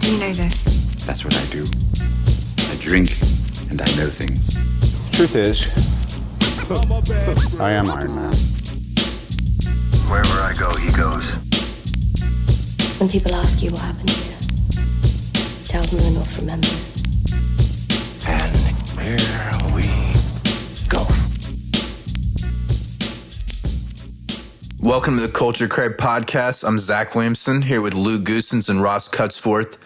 do you know this? That's what I do. I drink, and I know things. Truth is, I am Iron Man. Wherever I go, he goes. When people ask you what happened here, tell them the North remembers. And here we go. Welcome to the Culture Craig Podcast. I'm Zach Williamson here with Lou Goosens and Ross Cutsforth.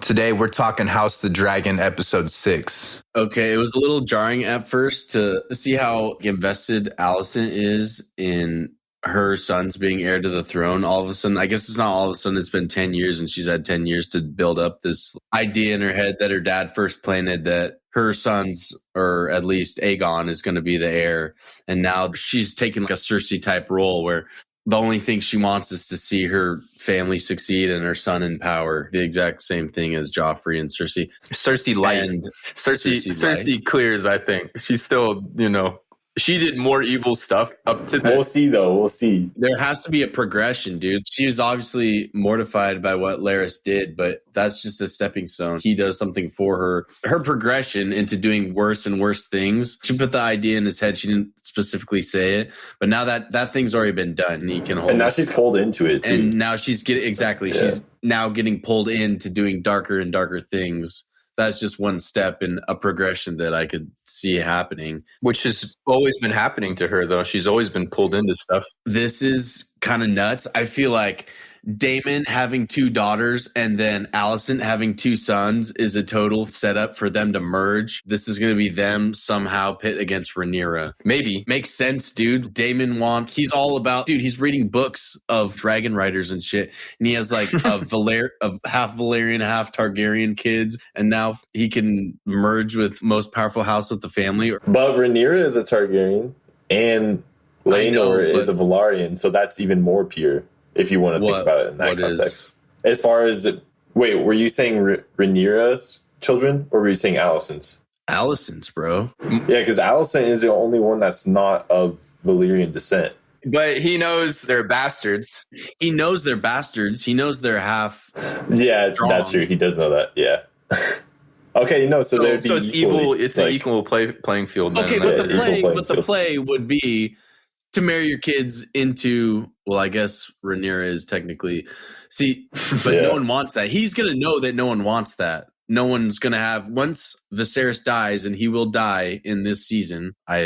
Today we're talking House the Dragon episode 6. Okay, it was a little jarring at first to see how invested Alicent is in her sons being heir to the throne. All of a sudden, I guess it's not all of a sudden, it's been 10 years and she's had 10 years to build up this idea in her head that her dad first planted that her sons, or at least Aegon, is going to be the heir. And now she's taking like a Cersei type role where the only thing she wants is to see her family succeed and her son in power. The exact same thing as Joffrey and Cersei. Cersei light. Cersei clears, I think. She's still, she did more evil stuff up to that. We'll see, though. We'll see. There has to be a progression, dude. She was obviously mortified by what Larys did, but that's just a stepping stone. He does something for her. Her progression into doing worse and worse things. She put the idea in his head. She didn't specifically say it, but now that thing's already been done, and he can hold. And now she's pulled into it, too. And now she's getting She's now getting pulled into doing darker and darker things. That's just one step in a progression that I could see happening. Which has always been happening to her, though. She's always been pulled into stuff. This is kind of nuts. I feel like Daemon having 2 daughters and then Alicent having 2 sons is a total setup for them to merge. This is going to be them somehow pit against Rhaenyra. Maybe. Makes sense, dude. Daemon he's all about, he's reading books of dragon riders and shit. And he has like of half Valyrian, half Targaryen kids. And now he can merge with most powerful house of the family. But Rhaenyra is a Targaryen and Laena is a Velaryon. So that's even more pure. If you want to think about it in that context. As far as, wait, were you saying Rhaenyra's children or were you saying Alicent's? Alicent's, bro. Yeah, because Alicent is the only one that's not of Valyrian descent. But he knows they're bastards. He knows they're bastards. He knows they're half. Yeah, strong. That's true. He does know that. Yeah. Okay, so there'd be it's evil. It's an equal playing field. Okay, then, but the play would be to marry your kids into, well, I guess Rhaenyra is technically, but no one wants that. He's going to know that no one wants that. No one's going to have, once Viserys dies, and he will die in this season, I'm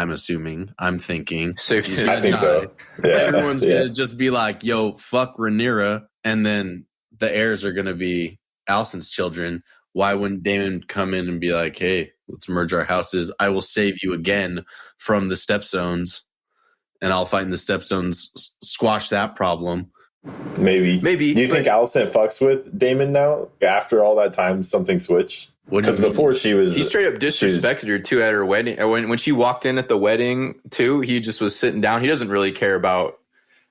thinking. I think so. Yeah. Everyone's going to just be like, yo, fuck Rhaenyra, and then the heirs are going to be Alicent's children. Why wouldn't Daemon come in and be like, hey, let's merge our houses. I will save you again from the Stepstones. And I'll fight in the Stepstones, squash that problem. Maybe. Do you think Alicent fucks with Daemon now? After all that time, something switched? Because before he straight up disrespected her too at her wedding. When she walked in at the wedding too, he just was sitting down. He doesn't really care about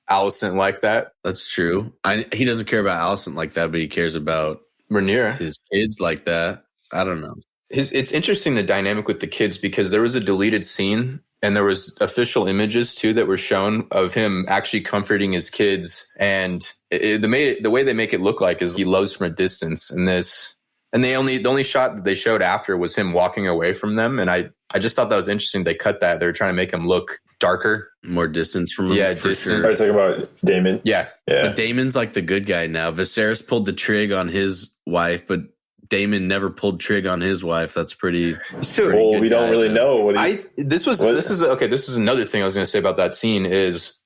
Alicent like that. That's true. He doesn't care about Alicent like that, but he cares about Rhaenyra, his kids like that. I don't know. It's interesting, the dynamic with the kids, because there was a deleted scene. And there was official images, too, that were shown of him actually comforting his kids. And the way they make it look like is he loves from a distance. And the only shot that they showed after was him walking away from them. And I just thought that was interesting. They cut that. They were trying to make him look darker. More distance from him. Yeah, distance. Are you talking about Daemon? Yeah. But Daemon's like the good guy now. Viserys pulled the trig on his wife, but Daemon never pulled trig on his wife. That's pretty. Well, we don't really know. This is another thing I was going to say about that scene is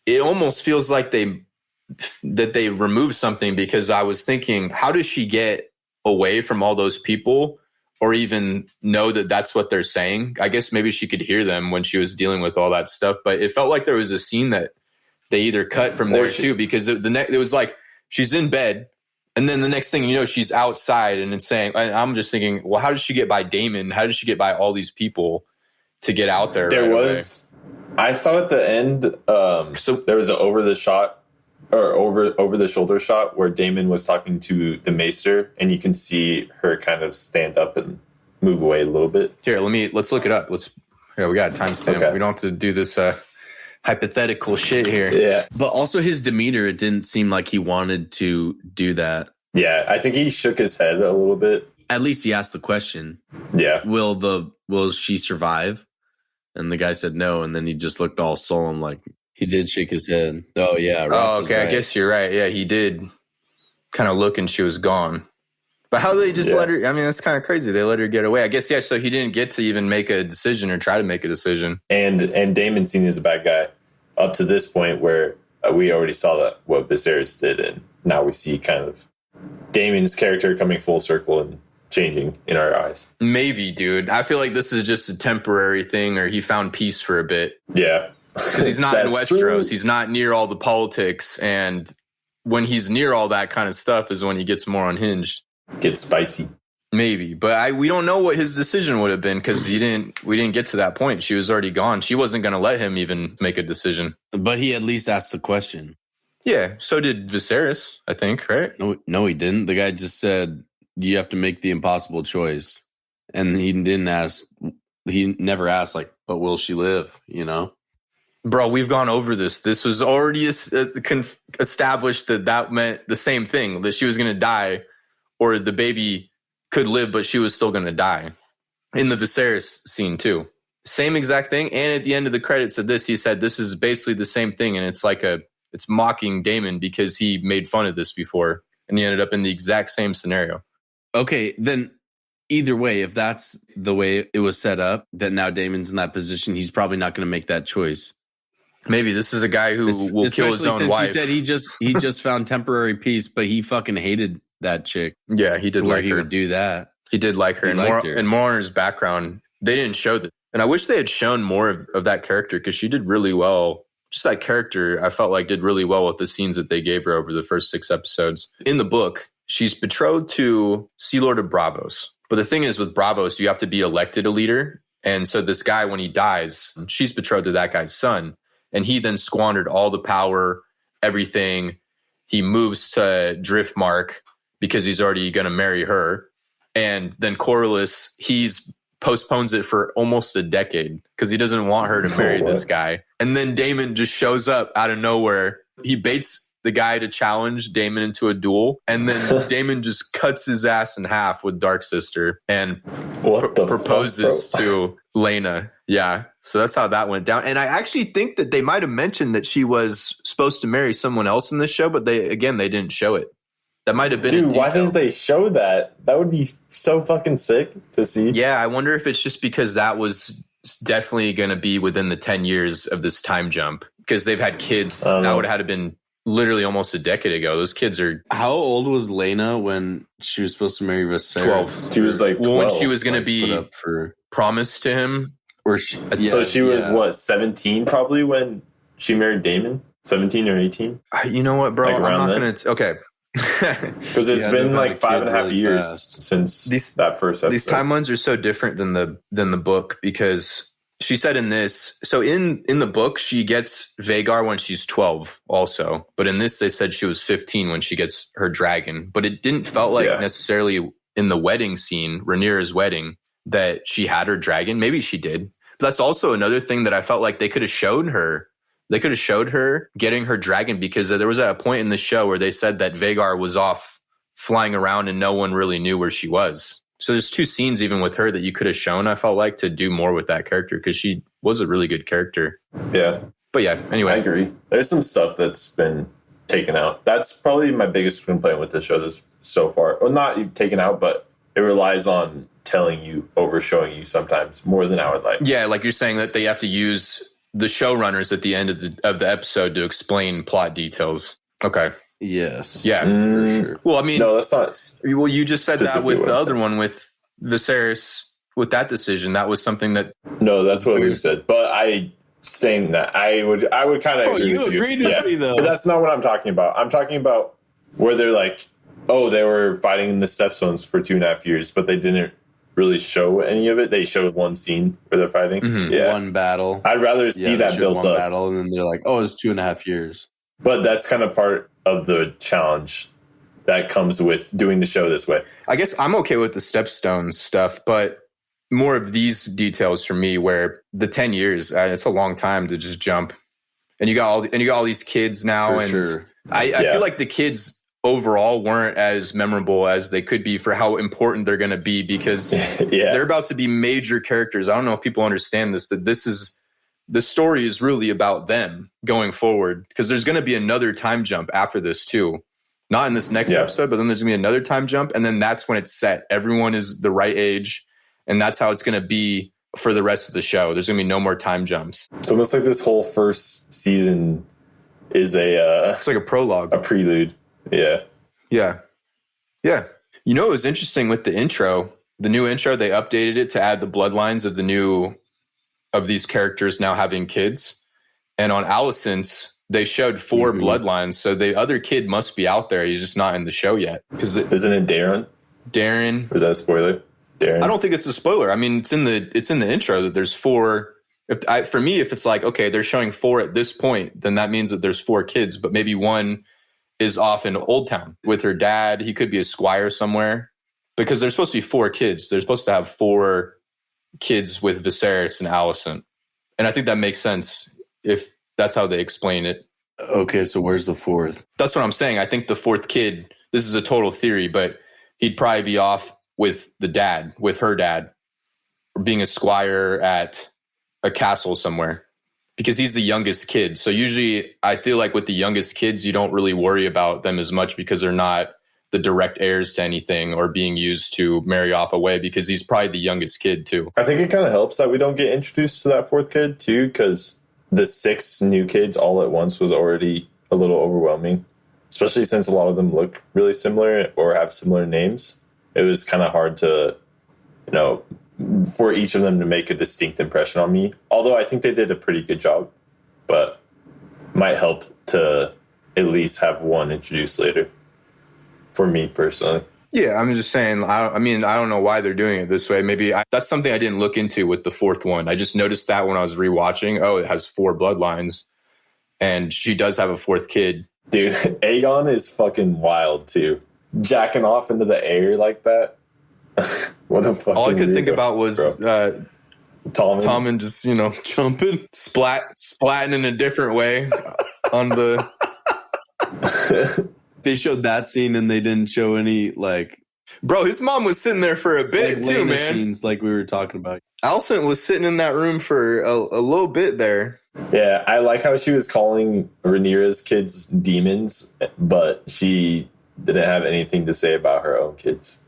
it almost feels like they removed something, because I was thinking, how does she get away from all those people or even know that that's what they're saying? I guess maybe she could hear them when she was dealing with all that stuff, but it felt like there was a scene that they either cut from there too, because it was like she's in bed. And then the next thing you know, she's outside and it's saying, I'm just thinking, well, how did she get by Daemon? How did she get by all these people to get out there? I thought at the end, there was an over the shoulder shot where Daemon was talking to the Maester, and you can see her kind of stand up and move away a little bit. Here, let's look it up. We got a timestamp. Okay. We don't have to do this hypothetical shit here. Yeah. But also his demeanor, it didn't seem like he wanted to do that. Yeah, I think he shook his head a little bit. At least he asked the question. Yeah. Will she survive? And the guy said no, and then he just looked all solemn, like he did shake his head. Oh yeah. Ross okay, right. I guess you're right. Yeah, he did kind of look and she was gone. But how they just let her, I mean, that's kind of crazy. They let her get away. I guess, so he didn't get to even make a decision or try to make a decision. And Daemon seen as a bad guy up to this point where we already saw that what Viserys did, and now we see kind of Daemon's character coming full circle and changing in our eyes. Maybe, dude. I feel like this is just a temporary thing, or he found peace for a bit. Yeah. Because he's not in Westeros. True. He's not near all the politics. And when he's near all that kind of stuff is when he gets more unhinged. Gets spicy. Maybe. But we don't know what his decision would have been because we didn't get to that point. She was already gone. She wasn't going to let him even make a decision. But he at least asked the question. Yeah. So did Viserys, I think, right? No, he didn't. The guy just said, you have to make the impossible choice. And he never asked, like, but will she live, you know? Bro, we've gone over this. This was already established that meant the same thing, that she was going to die, or the baby could live, but she was still going to die. In the Viserys scene, too. Same exact thing. And at the end of the credits of this, he said, this is basically the same thing. And it's like it's mocking Daemon because he made fun of this before. And he ended up in the exact same scenario. Okay, then either way, if that's the way it was set up, that now Daemon's in that position, he's probably not going to make that choice. Maybe this is a guy who will kill his own wife. He said he just found temporary peace, but he fucking hated that chick. Yeah, he did like her. He would do that. He did like her. And more on his background. They didn't show that. And I wish they had shown more of that character because she did really well. Just that character, I felt like did really well with the scenes that they gave her over the first 6 episodes. In the book, she's betrothed to Sealord of Braavos. But the thing is with Braavos, you have to be elected a leader. And so this guy, when he dies, she's betrothed to that guy's son. And he then squandered all the power, everything. He moves to Driftmark because he's already going to marry her. And then Corlys, he's postpones it for almost a decade because he doesn't want her to marry this guy. And then Daemon just shows up out of nowhere. He baits the guy to challenge Daemon into a duel. And then Daemon just cuts his ass in half with Dark Sister and proposes to Laena. Yeah. So that's how that went down. And I actually think that they might have mentioned that she was supposed to marry someone else in this show, but they didn't show it. That might have been Dude, why didn't they show that? That would be so fucking sick to see. Yeah, I wonder if it's just because that was definitely going to be within the 10 years of this time jump. Because they've had kids. That would have been literally almost a decade ago. Those kids are... How old was Laena when she was supposed to marry Viserys? 12. She was like 12. Well, when she was going to be promised to him. Or so she was, what, 17 probably when she married Daemon? 17 or 18? You know what, bro? Like I'm not going to... Okay. Because it's been like 5.5 years since that first episode. These timelines are so different than the book because she said in this, so in the book she gets Vhagar when she's 12 also, but in this they said she was 15 when she gets her dragon. But it didn't felt like necessarily in the wedding scene, Rhaenyra's wedding, that she had her dragon. Maybe she did. But that's also another thing that I felt like they could have shown her. They could have showed her getting her dragon because there was a point in the show where they said that Vhagar was off flying around and no one really knew where she was. So there's 2 scenes even with her that you could have shown, I felt like, to do more with that character because she was a really good character. Yeah. But yeah, anyway. I agree. There's some stuff that's been taken out. That's probably my biggest complaint with the show this so far. Well, not taken out, but it relies on telling you over showing you sometimes more than I would like. Yeah, like you're saying that they have to use the showrunners at the end of the episode to explain plot details. Okay. Yes. Yeah. For sure. Well, I mean, no, that's not. Well, you just said that with the other one with Viserys with that decision. That was something that. No, that's what we said. But saying that I would kind of agree with you. Agreed with me though. But that's not what I'm talking about. I'm talking about where they're like, oh, they were fighting in the Stepstones for 2.5 years, but they didn't really show any of it. They showed one scene where they're fighting. Mm-hmm. Yeah. One battle. I'd rather see that built up. Battle, and then they're like, oh, it's 2.5 years. But that's kind of part of the challenge that comes with doing the show this way. I guess I'm okay with the Stepstones stuff, but more of these details for me where the 10 years, it's a long time to just jump. And you got all these kids now. For and sure. I feel like the kids overall weren't as memorable as they could be for how important they're going to be, because they're about to be major characters. I don't know if people understand this, that the story is really about them going forward, because there's going to be another time jump after this too. Not in this next episode, but then there's going to be another time jump. And then that's when it's set. Everyone is the right age. And that's how it's going to be for the rest of the show. There's going to be no more time jumps. It's almost like this whole first season is it's like a prologue. A prelude. Yeah. Yeah. Yeah. You know, it was interesting with the intro, the new intro, they updated it to add the bloodlines of these characters now having kids. And on Alicent's, they showed 4 bloodlines. So the other kid must be out there. He's just not in the show yet. Isn't it Daeron? Daeron. Or is that a spoiler? Daeron. I don't think it's a spoiler. I mean, it's in the intro that there's 4. For me, if it's like, okay, they're showing 4 at this point, then that means that there's 4 kids, but maybe one is off in Old Town with her dad. He could be a squire somewhere, because there's supposed to be 4 kids. They're supposed to have 4 kids with Viserys and Alicent. And I think that makes sense if that's how they explain it. Okay, so where's the 4th? That's what I'm saying. I think the 4th kid, this is a total theory, but he'd probably be off with the dad, with her dad, or being a squire at a castle somewhere, because he's the youngest kid. So usually I feel like with the youngest kids, you don't really worry about them as much, because they're not the direct heirs to anything or being used to marry off away, because he's probably the youngest kid too. I think it kind of helps that we don't get introduced to that 4th kid too, because the 6 new kids all at once was already a little overwhelming, especially since a lot of them look really similar or have similar names. It was kind of hard to, for each of them to make a distinct impression on me. Although I think they did a pretty good job, but might help to at least have one introduced later for me personally. Yeah, I'm just saying, I don't know why they're doing it this way. Maybe that's something I didn't look into with the 4th one. I just noticed that when I was rewatching, it has 4 bloodlines, and she does have a 4th kid. Dude, Aegon is fucking wild too. Jacking off into the air like that. What a fucking all I could think about was Tommen just, jumping, splatting in a different way on the... They showed that scene and they didn't show any, Bro, his mom was sitting there for a bit too, man. Scenes like we were talking about. Alicent was sitting in that room for a little bit there. Yeah, I like how she was calling Rhaenyra's kids demons, but she didn't have anything to say about her own kids.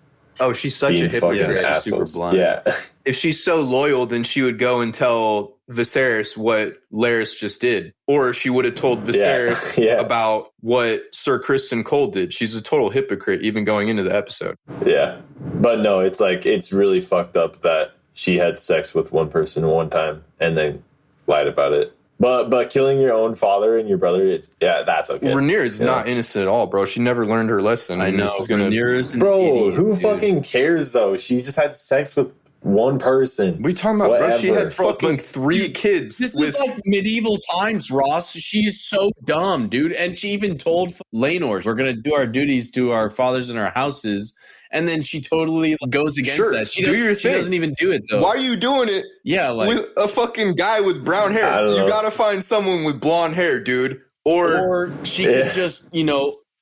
Oh, she's such a hypocrite. Yeah, she's super blind. Yeah. If she's so loyal, then she would go and tell Viserys what Larys just did. Or she would have told Viserys about what Sir Criston Cole did. She's a total hypocrite, even going into the episode. Yeah. But no, it's really fucked up that she had sex with one person one time and then lied about it. But killing your own father and your brother, that's okay. Rhaenyra's not innocent at all, bro. She never learned her lesson. I know. Rhaenyra's an idiot, who fucking cares, though? She just had sex with one person. What are you talking about, bro? She had fucking 3 kids. This is like medieval times, Ross. She's so dumb, dude. And she even told Laenor, we're going to do our duties to our fathers and our houses. And then she totally goes against that. She doesn't even do it, though. Why are you doing it? Yeah, with a fucking guy with brown hair. You got to find someone with blonde hair, dude. Or she could just,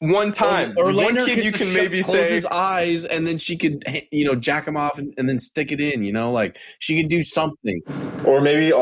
one time. Or one kid you can maybe close say his eyes, and then she could, jack him off and then stick it in, she could do something. Or maybe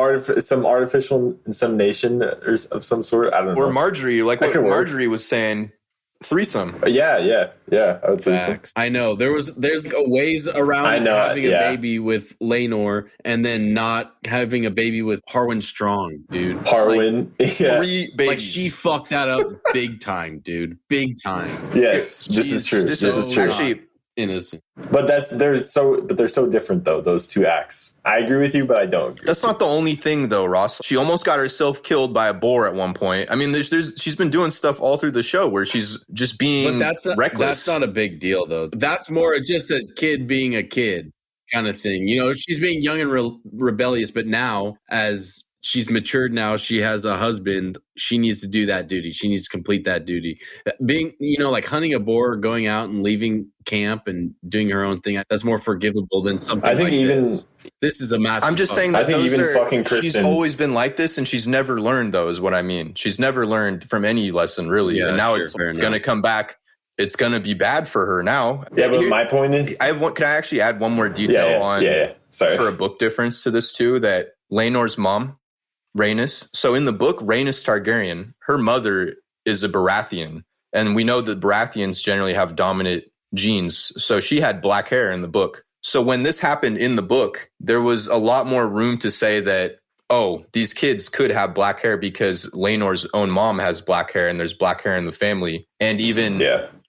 some artificial insemination of some sort. I don't know. Or Marjorie, like what Marjorie was saying. Threesome. Yeah. I would threesome. I know there's ways around having a baby with Laenor and then not having a baby with Harwin Strong, dude. Harwin, 3 babies. Like she fucked that up big time, dude. Big time. Yes, this is true. This is true. Actually, innocent. But they're so different though, those 2 acts. I agree with you, but I don't agree. That's not the only thing though, Ross. She almost got herself killed by a boar at one point. I mean, she's been doing stuff all through the show where she's just being reckless. That's not a big deal though. That's more just a kid being a kid kind of thing. She's being young and rebellious, but now as she's matured now, she has a husband, she needs to do that duty. She needs to complete that duty. Being, like hunting a boar, going out and leaving camp and doing her own thing, that's more forgivable than something this is a massive... I'm just saying that fucking Criston... She's always been like this, and she's never learned, though, is what I mean. She's never learned from any lesson, really. Yeah, and now it's going to come back it's going to be bad for her now. Yeah, but my point is, can I actually add one more detail on Sorry. for a book difference to this too? That Laenor's mom, Rhaenys. So in the book, Rhaenys Targaryen, her mother is a Baratheon, and we know that Baratheons generally have dominant genes. So she had black hair in the book. So when this happened in the book, there was a lot more room to say that, oh, these kids could have black hair because Laenor's own mom has black hair and there's black hair in the family. And even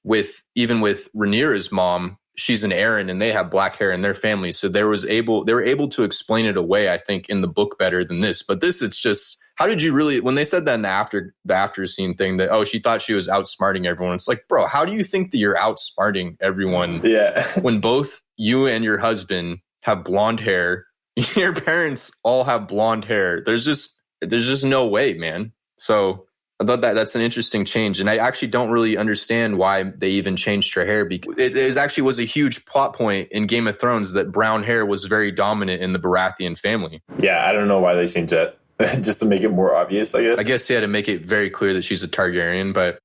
with Rhaenyra's mom, she's an Arryn and they have black hair in their family. So they were able to explain it away, I think, in the book better than this. But this, it's just, how did you really, when they said that in the after scene thing that, oh, she thought she was outsmarting everyone. It's like, bro, how do you think that you're outsmarting everyone when both you and your husband have blonde hair? Your parents all have blonde hair. There's just no way, man. So I thought that's an interesting change. And I actually don't really understand why they even changed her hair, because it actually was a huge plot point in Game of Thrones that brown hair was very dominant in the Baratheon family. Yeah, I don't know why they changed that. Just to make it more obvious, I guess. I guess, to make it very clear that she's a Targaryen, but...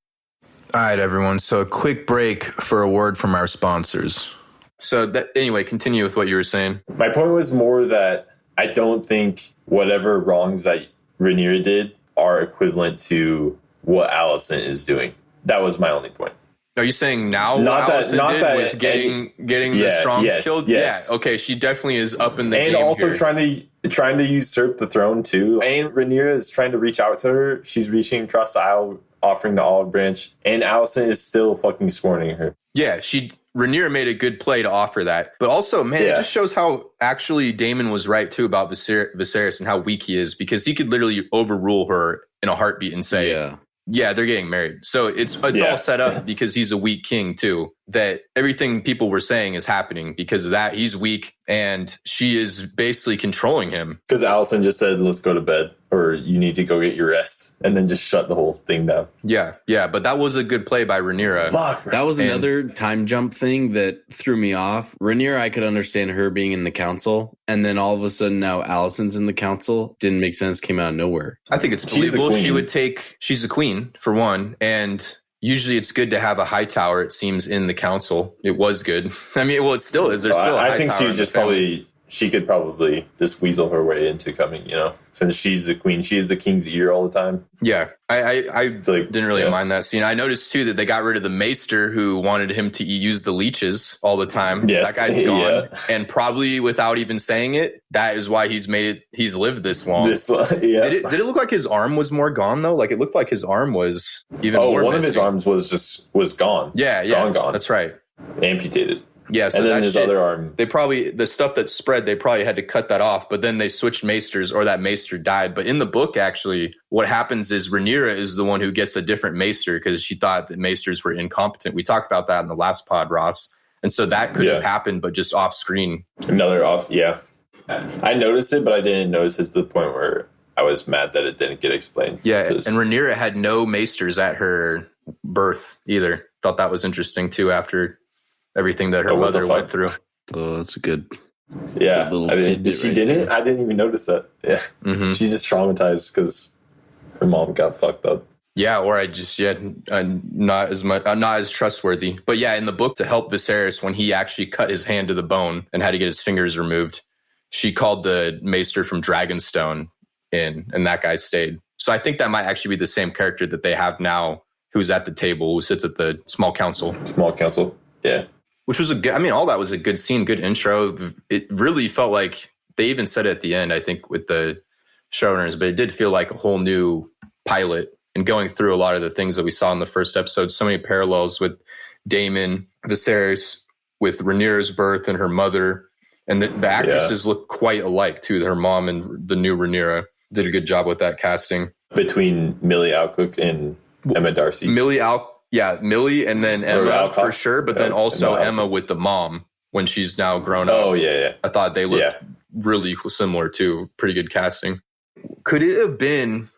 All right, everyone. So a quick break for a word from our sponsors. So anyway, continue with what you were saying. My point was more that I don't think whatever wrongs that Rhaenyra did are equivalent to what Alicent is doing. That was my only point. Are you saying now what Alicent did with getting the Strongs killed? Yes. Yeah, okay, she definitely is up in the game. And also here. trying to usurp the throne too. And Rhaenyra is trying to reach out to her. She's reaching across the aisle, offering the olive branch, and Alicent is still fucking scorning her. Yeah, Rhaenyra made a good play to offer that. But also, man, it just shows how actually Daemon was right too about Viserys and how weak he is, because he could literally overrule her in a heartbeat and say, yeah, they're getting married. So it's all set up because he's a weak king too, that everything people were saying is happening because of that. He's weak and she is basically controlling him. Because Alicent just said, let's go to bed, or you need to go get your rest, and then just shut the whole thing down. Yeah, but that was a good play by Rhaenyra. Fuck, that was another time jump thing that threw me off. Rhaenyra, I could understand her being in the council, and then all of a sudden now Alicent's in the council. Didn't make sense, came out of nowhere. I think it's believable. She's a queen, for one, and usually it's good to have a high tower, it seems, in the council. It was good. I mean, well, it still is. There's still a high tower. I think she could probably just weasel her way into coming, since she's the queen. She is the king's ear all the time. Yeah, I didn't really mind that scene. I noticed, too, that they got rid of the maester who wanted him to use the leeches all the time. Yes. That guy's gone. And probably without even saying it, that is why he's lived this long. Did it look like his arm was more gone, though? Like, it looked like his arm was even more one missing. Of his arms was gone. Yeah. Gone. That's right. Amputated. Yeah, so and then his other arm. The stuff that spread, they probably had to cut that off, but then they switched maesters, or that maester died. But in the book, actually, what happens is Rhaenyra is the one who gets a different maester because she thought that maesters were incompetent. We talked about that in the last pod, Ross. And so that could have happened, but just off screen. I noticed it, but I didn't notice it to the point where I was mad that it didn't get explained. Yeah, and Rhaenyra had no maesters at her birth either. Thought that was interesting, too, after everything that her mother went through. Oh, that's a good. Yeah, I didn't even notice that. Yeah, She's just traumatized because her mom got fucked up. Yeah, or not as trustworthy. But yeah, in the book, to help Viserys when he actually cut his hand to the bone and had to get his fingers removed, she called the maester from Dragonstone in, and that guy stayed. So I think that might actually be the same character that they have now, who's at the table, who sits at the small council. Yeah. Which was all that was a good scene, good intro. It really felt like, they even said it at the end, I think, with the showrunners, but it did feel like a whole new pilot, and going through a lot of the things that we saw in the first episode. So many parallels with Daemon, Viserys, with Rhaenyra's birth and her mother. And the actresses look quite alike, too. Her mom and the new Rhaenyra did a good job with that casting. Between Millie Alcock and Emma Darcy. Millie, and then Emma for sure, but then also Emma with the mom when she's now grown up. Oh, yeah. I thought they looked really similar too. Pretty good casting. Could it have been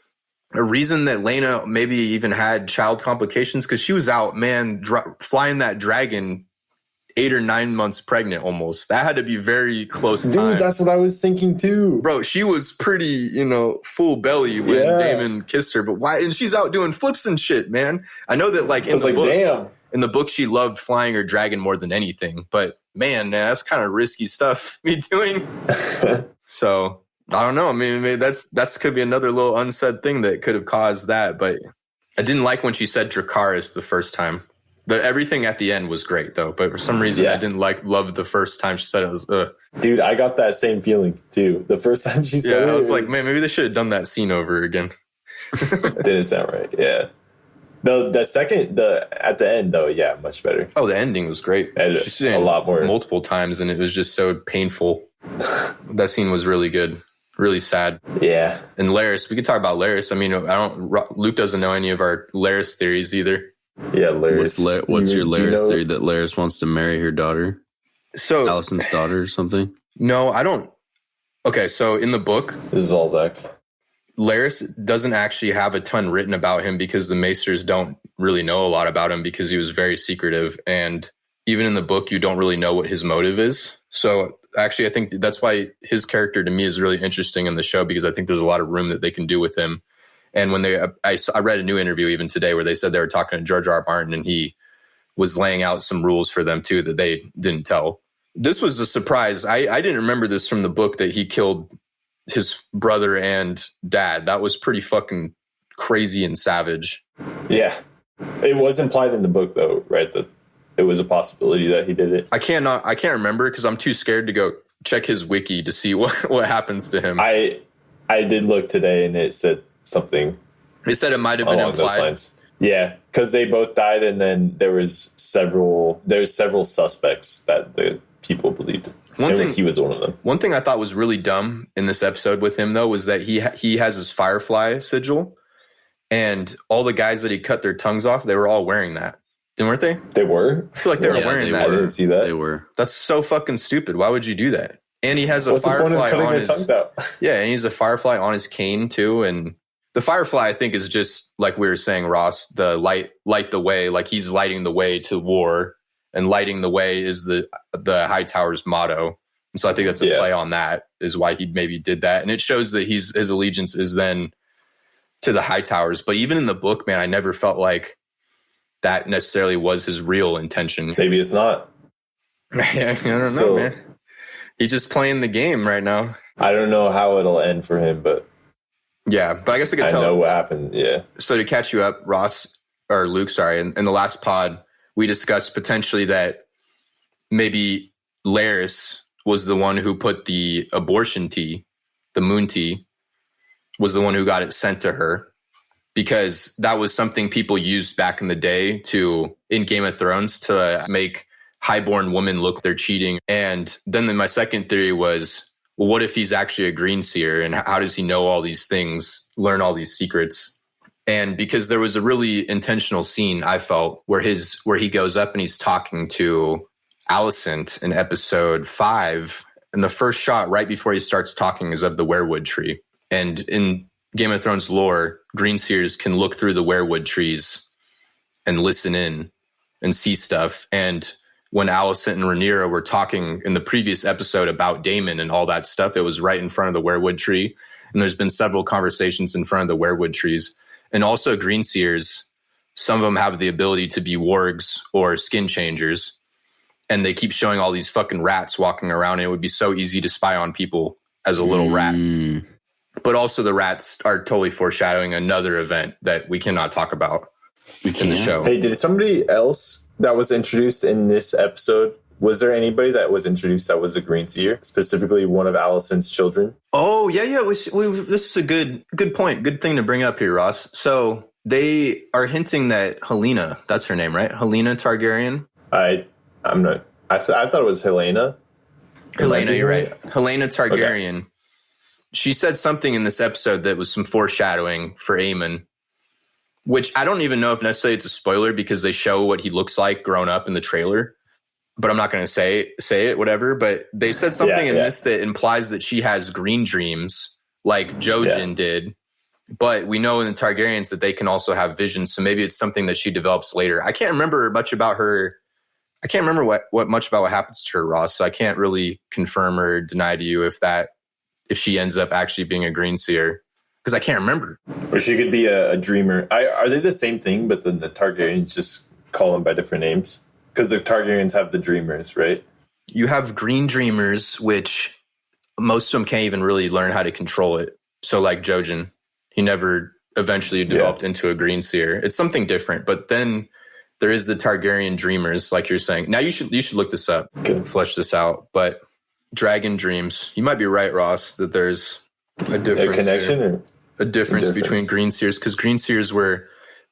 a reason that Laena maybe even had child complications? Because she was out, flying that dragon 8 or 9 months pregnant almost. That had to be very close time. Dude, that's what I was thinking too. Bro, she was pretty, full belly when Daemon kissed her. But why? And she's out doing flips and shit, man. I know that in the book, damn. in the book, she loved flying her dragon more than anything. But man, that's kind of risky stuff to be doing. So I don't know. I mean, maybe that's could be another little unsaid thing that could have caused that. But I didn't like when she said Dracarys the first time. Everything at the end was great though, but for some reason I didn't love the first time she said it. Was Dude, I got that same feeling too. The first time she said it, I was like, man, maybe they should have done that scene over again. Didn't sound right. Yeah. The second at the end though, yeah, much better. Oh, the ending was great. She's seen a lot more multiple times, and it was just so painful. That scene was really good, really sad. Yeah. And Larys, we could talk about Larys. I mean, Luke doesn't know any of our Larys theories either. Yeah, Larys. What's your Larys theory that Larys wants to marry her daughter? So Alicent's daughter or something? No, I don't. Okay, so in the book, this is all Zach. Larys doesn't actually have a ton written about him because the maesters don't really know a lot about him because he was very secretive. And even in the book, you don't really know what his motive is. So actually, I think that's why his character to me is really interesting in the show, because I think there's a lot of room that they can do with him. And when I read a new interview even today where they said they were talking to George R. R. Martin, and he was laying out some rules for them too that they didn't tell. This was a surprise. I didn't remember this from the book, that he killed his brother and dad. That was pretty fucking crazy and savage. Yeah. It was implied in the book though, right? That it was a possibility that he did it. I can't remember because I'm too scared to go check his wiki to see what happens to him. I did look today and it said something. It said it might have been implied. Yeah, because they both died, and then there's several suspects that the people believed. He was one of them. One thing I thought was really dumb in this episode with him though was that he has his firefly sigil, and all the guys that he cut their tongues off, they were all wearing that. Weren't they? They were? I feel like they were wearing that. I didn't see that. They were. That's so fucking stupid. Why would you do that? And he has a What's firefly the point of cutting on their his tongues out? Yeah, and he's a firefly on his cane too. And the firefly, I think, is just like we were saying, Ross, the light the way, like he's lighting the way to war, and lighting the way is the Hightower's motto. And so I think that's a play on that, is why he maybe did that. And it shows that his allegiance is then to the Hightowers. But even in the book, man, I never felt like that necessarily was his real intention. Maybe it's not. I don't know, man. He's just playing the game right now. I don't know how it'll end for him, but yeah, but I guess I could tell. I know what happened. Yeah. So to catch you up, Luke, sorry, in the last pod, we discussed potentially that maybe Larys was the one who put the abortion tea, the moon tea, was the one who got it sent to her, because that was something people used back in the day in Game of Thrones to make highborn women look they're cheating. And then my second theory was, well, what if he's actually a green seer, and how does he know all these things, learn all these secrets? And because there was a really intentional scene, I felt, where he goes up and he's talking to Alicent in episode 5, and the first shot right before he starts talking is of the weirwood tree. And in Game of Thrones lore, green seers can look through the weirwood trees and listen in and see stuff. And when Alicent and Rhaenyra were talking in the previous episode about Daemon and all that stuff, it was right in front of the weirwood tree. And there's been several conversations in front of the weirwood trees. And also green seers, some of them have the ability to be wargs or skin changers. And they keep showing all these fucking rats walking around. And it would be so easy to spy on people as a little rat. But also the rats are totally foreshadowing another event that we cannot talk about in the show. Hey, did somebody else that was introduced in this episode, was there anybody that was introduced that was a green seer, specifically one of Alicent's children? Oh, yeah. This is a good point. Good thing to bring up here, Ross. So they are hinting that Helaena, that's her name, right? Helaena Targaryen? I'm not. I thought it was Helaena. Helaena, you're right. Helaena Targaryen. Okay. She said something in this episode that was some foreshadowing for Aemon, which I don't even know if necessarily it's a spoiler, because they show what he looks like grown up in the trailer. But I'm not going to say it, whatever. But they said something in this that implies that she has green dreams like Jojen did. But we know in the Targaryens that they can also have visions. So maybe it's something that she develops later. I can't remember much about her. I can't remember much about what happens to her, Ross. So I can't really confirm or deny to you if she ends up actually being a green seer, because I can't remember. Or she could be a dreamer. Are they the same thing, but then the Targaryens just call them by different names? Because the Targaryens have the Dreamers, right? You have Green Dreamers, which most of them can't even really learn how to control it. So like Jojen, he never eventually developed into a Green Seer. It's something different. But then there is the Targaryen Dreamers, like you're saying. Now you should look this up, flesh this out. But Dragon Dreams, you might be right, Ross, that there's a difference. A connection or a difference between Green Seers, because Green Seers were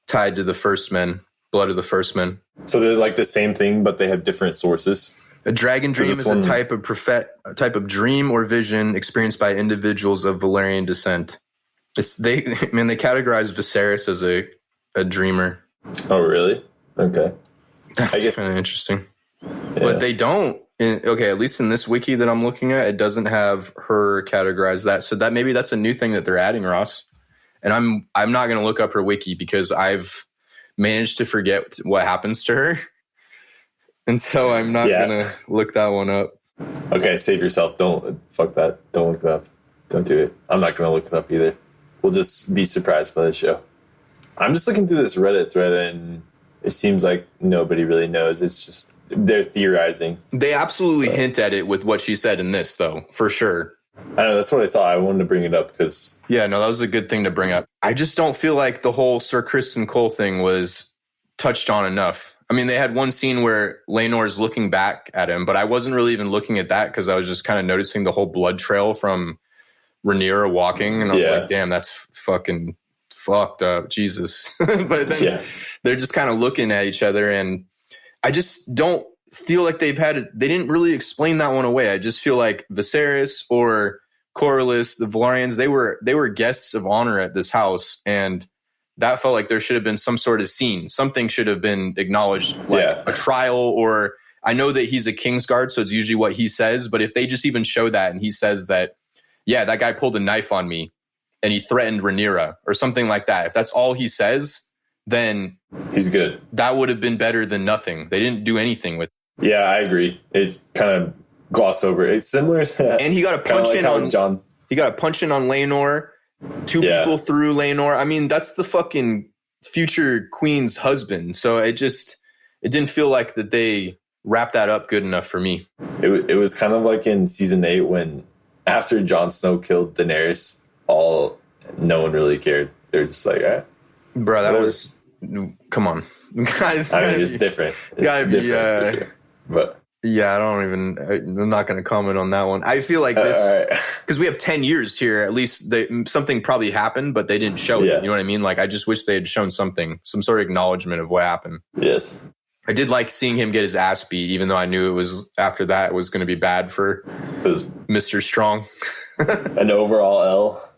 tied to the First Men, blood of the First Men. So they're like the same thing, but they have different sources. A dragon dream is a type of dream or vision experienced by individuals of Valyrian descent. They categorize Viserys as a dreamer. Oh, really? Okay. I guess kind of interesting. Yeah. But they don't. At least in this wiki that I'm looking at, it doesn't have her categorize that. So that maybe that's a new thing that they're adding, Ross. And I'm not going to look up her wiki because I've managed to forget what happens to her. And so I'm not going to look that one up. Okay, save yourself. Fuck that. Don't look it up. Don't do it. I'm not going to look it up either. We'll just be surprised by the show. I'm just looking through this Reddit thread and it seems like nobody really knows. It's just they're theorizing. They absolutely hint at it with what she said in this, though, for sure. I know, that's what I saw. I wanted to bring it up because... Yeah, no, that was a good thing to bring up. I just don't feel like the whole Sir Criston Cole thing was touched on enough. I mean, they had one scene where Laenor's looking back at him, but I wasn't really even looking at that because I was just kind of noticing the whole blood trail from Rhaenyra walking, and I was like, damn, that's fucking fucked up. Jesus. But then they're just kind of looking at each other, and I just don't feel like they didn't really explain that one away. I just feel like Viserys or Corlys, the Velaryons, they were guests of honor at this house, and that felt like there should have been some sort of scene. Something should have been acknowledged, like a trial, or I know that he's a Kingsguard, so it's usually what he says, but if they just even show that and he says that, yeah, that guy pulled a knife on me and he threatened Rhaenyra or something like that. If that's all he says, then he's good. That would have been better than nothing. They didn't do anything with it. Yeah, I agree. It's kind of glossed over. It's similar to, and he got a punch like in on John. He got a punch in on Laenor. Two people through Laenor. I mean, that's the fucking future queen's husband. So it didn't feel like that they wrapped that up good enough for me. It was kind of like in season 8 when after Jon Snow killed Daenerys, no one really cared. They're just like, all right. Bro, that was, come on. I mean, it's different. Gotta be, sure. But yeah, I'm not going to comment on that one. I feel like this, because we have 10 years here, at least something probably happened, but they didn't show it. You know what I mean? Like, I just wish they had shown something, some sort of acknowledgement of what happened. Yes. I did like seeing him get his ass beat, even though I knew it was after that it was going to be bad for Mr. Strong. An overall L.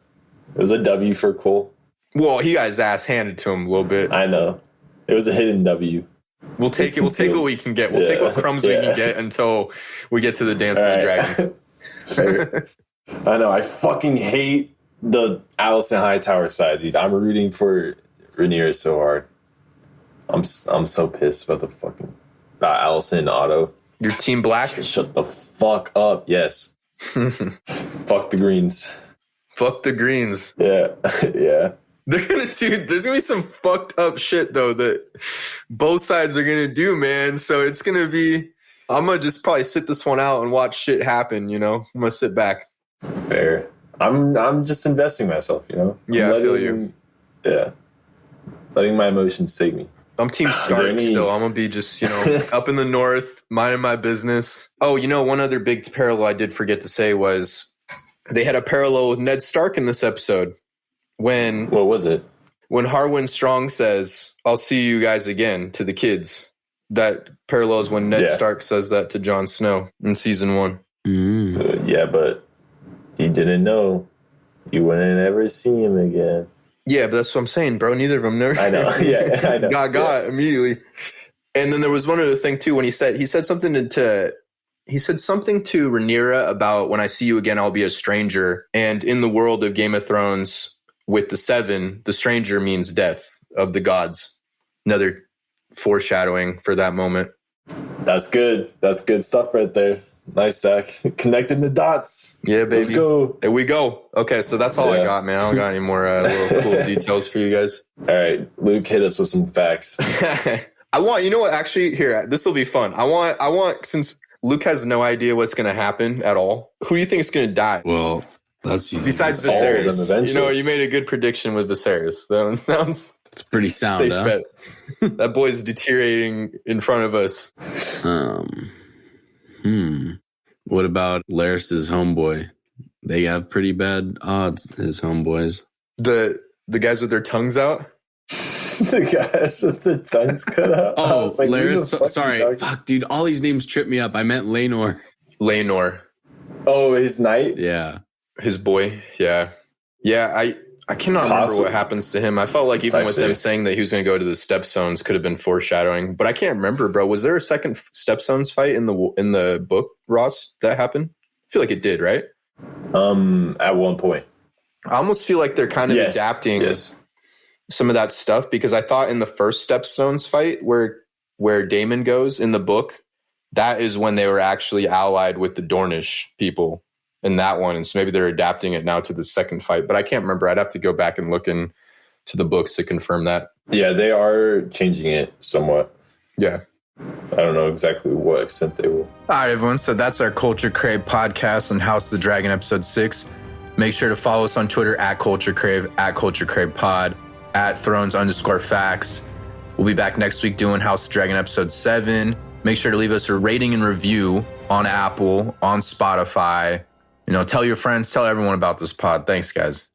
It was a W for Cole. Well, he got his ass handed to him a little bit. I know. It was a hidden W. We'll take it. We'll take what we can get. We'll take what crumbs we can get until we get to the Dance of the Dragons. I know. I fucking hate the Alicent Hightower side, dude. I'm rooting for Rhaenyra so hard. I'm so pissed about Alicent and Otto. Your team black? Shut the fuck up. Yes. Fuck the Greens. Fuck the Greens. Yeah. Yeah. There's gonna be some fucked up shit though that both sides are gonna do, man. So it's gonna be, I'm gonna just probably sit this one out and watch shit happen, you know? I'm gonna sit back. Fair. I'm just investing myself, you know? Yeah, I feel you. Yeah. Letting my emotions take me. I'm Team Stark still. I'm gonna be just, you know, up in the north, minding my business. Oh, you know, one other big parallel I did forget to say was they had a parallel with Ned Stark in this episode. What was it? When Harwin Strong says, "I'll see you guys again" to the kids, that parallels when Ned Stark says that to Jon Snow in season 1. Yeah, but he didn't know. You wouldn't ever see him again. Yeah, but that's what I'm saying, bro. Neither of them never. I know. Yeah, I know. got immediately. And then there was one other thing too when he said something to Rhaenyra about, when I see you again, I'll be a stranger. And in the world of Game of Thrones, with the 7, the stranger means death of the gods. Another foreshadowing for that moment. That's good. That's good stuff right there. Nice, Zach. Connecting the dots. Yeah, baby. Let's go. There we go. Okay, so that's all I got, man. I don't got any more little cool details for you guys. All right, Luke, hit us with some facts. I want, you know what, actually, here, this will be fun. I want, since Luke has no idea what's going to happen at all, who do you think is going to die? Well, that's easy. Besides Viserys. You know, you made a good prediction with Viserys. That sounds... It's pretty sound, huh? Bet. That boy's deteriorating in front of us. What about Larys's homeboy? They have pretty bad odds, his homeboys. The guys with their tongues out? The guys with their tongues cut out? Oh, like, Larys. Sorry. Fuck, dude. All these names trip me up. I meant Laenor. Oh, his knight? Yeah. His boy. Yeah. Yeah, I cannot remember what happens to him. I felt like even with them saying that he was going to go to the Stepstones could have been foreshadowing, but I can't remember, bro. Was there a second Stepstones fight in the book, Ross, that happened? I feel like it did, right? At one point. I almost feel like they're kind of adapting some of that stuff, because I thought in the first Stepstones fight where Daemon goes in the book, that is when they were actually allied with the Dornish people in that one. And so maybe they're adapting it now to the second fight, but I can't remember. I'd have to go back and look into the books to confirm that. Yeah, they are changing it somewhat. Yeah. I don't know exactly what extent they will. All right, everyone. So that's our Culture Crave podcast on House of the Dragon episode 6. Make sure to follow us on Twitter at Culture Crave, at Culture Crave Pod, at Thrones_facts. We'll be back next week doing House of the Dragon episode 7. Make sure to leave us a rating and review on Apple, on Spotify. You know, tell your friends, tell everyone about this pod. Thanks, guys.